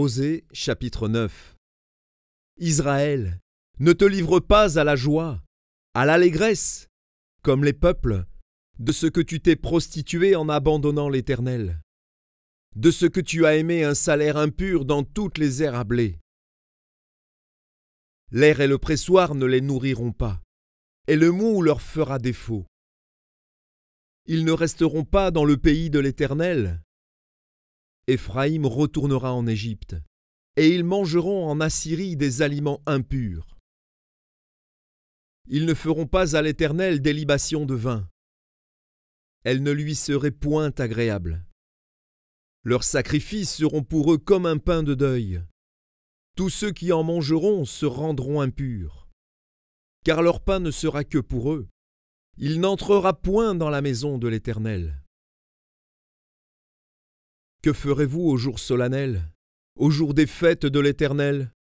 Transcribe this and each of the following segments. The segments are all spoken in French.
Osée, chapitre 9. Israël, ne te livre pas à la joie, à l'allégresse, comme les peuples, de ce que tu t'es prostitué en abandonnant l'Éternel, de ce que tu as aimé un salaire impur dans toutes les aires à blé. L'air et le pressoir ne les nourriront pas, et le moût leur fera défaut. Ils ne resteront pas dans le pays de l'Éternel. Éphraïm retournera en Égypte, et ils mangeront en Assyrie des aliments impurs. Ils ne feront pas à l'Éternel des libations de vin. Elles ne lui seraient point agréables. Leurs sacrifices seront pour eux comme un pain de deuil. Tous ceux qui en mangeront se rendront impurs. Car leur pain ne sera que pour eux. Il n'entrera point dans la maison de l'Éternel. Que ferez-vous au jour solennel, au jour des fêtes de l'Éternel?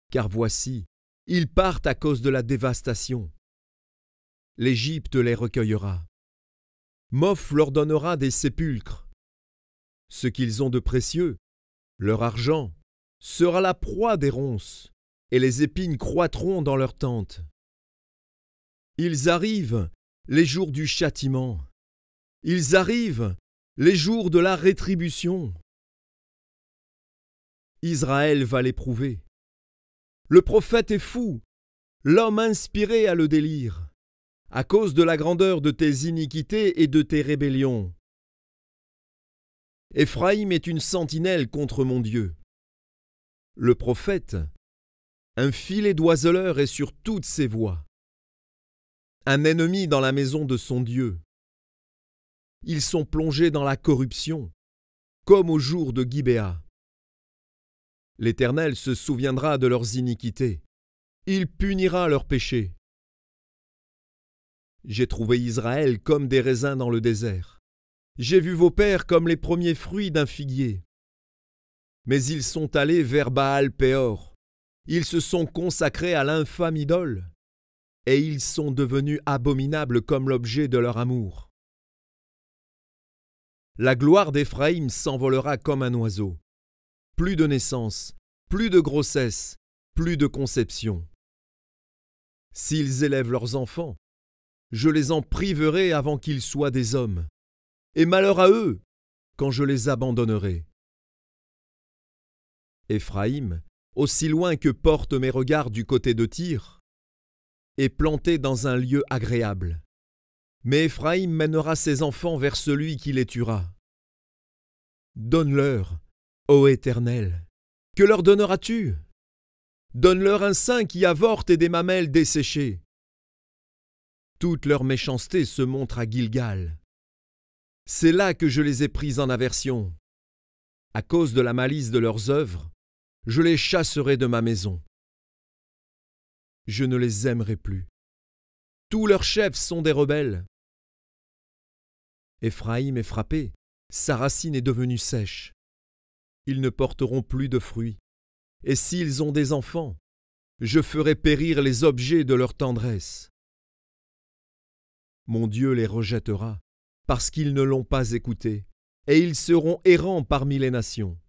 Car voici, ils partent à cause de la dévastation. L'Égypte les recueillera. Moph leur donnera des sépulcres. Ce qu'ils ont de précieux, leur argent, sera la proie des ronces, et les épines croîtront dans leurs tentes. Ils arrivent, les jours du châtiment. Ils arrivent, les jours de la rétribution. Israël va l'éprouver. Le prophète est fou, l'homme inspiré a le délire, à cause de la grandeur de tes iniquités et de tes rébellions. Éphraïm est une sentinelle contre mon Dieu. Le prophète, un filet d'oiseleur est sur toutes ses voies. Un ennemi dans la maison de son Dieu. Ils sont plongés dans la corruption, comme au jour de Gibéa. L'Éternel se souviendra de leurs iniquités. Il punira leurs péchés. J'ai trouvé Israël comme des raisins dans le désert. J'ai vu vos pères comme les premiers fruits d'un figuier. Mais ils sont allés vers Baal-Péor. Ils se sont consacrés à l'infâme idole. Et ils sont devenus abominables comme l'objet de leur amour. La gloire d'Éphraïm s'envolera comme un oiseau. Plus de naissance, plus de grossesse, plus de conception. S'ils élèvent leurs enfants, je les en priverai avant qu'ils soient des hommes. Et malheur à eux quand je les abandonnerai. Éphraïm, aussi loin que portent mes regards du côté de Tyr, est planté dans un lieu agréable. Mais Éphraïm mènera ses enfants vers celui qui les tuera. Donne-leur, ô Éternel, que leur donneras-tu? Donne-leur un sein qui avorte et des mamelles desséchées. Toute leur méchanceté se montre à Gilgal. C'est là que je les ai pris en aversion. À cause de la malice de leurs œuvres, je les chasserai de ma maison. Je ne les aimerai plus. Tous leurs chefs sont des rebelles. Éphraïm est frappé, sa racine est devenue sèche. Ils ne porteront plus de fruits. Et s'ils ont des enfants, je ferai périr les objets de leur tendresse. Mon Dieu les rejettera, parce qu'ils ne l'ont pas écouté, et ils seront errants parmi les nations.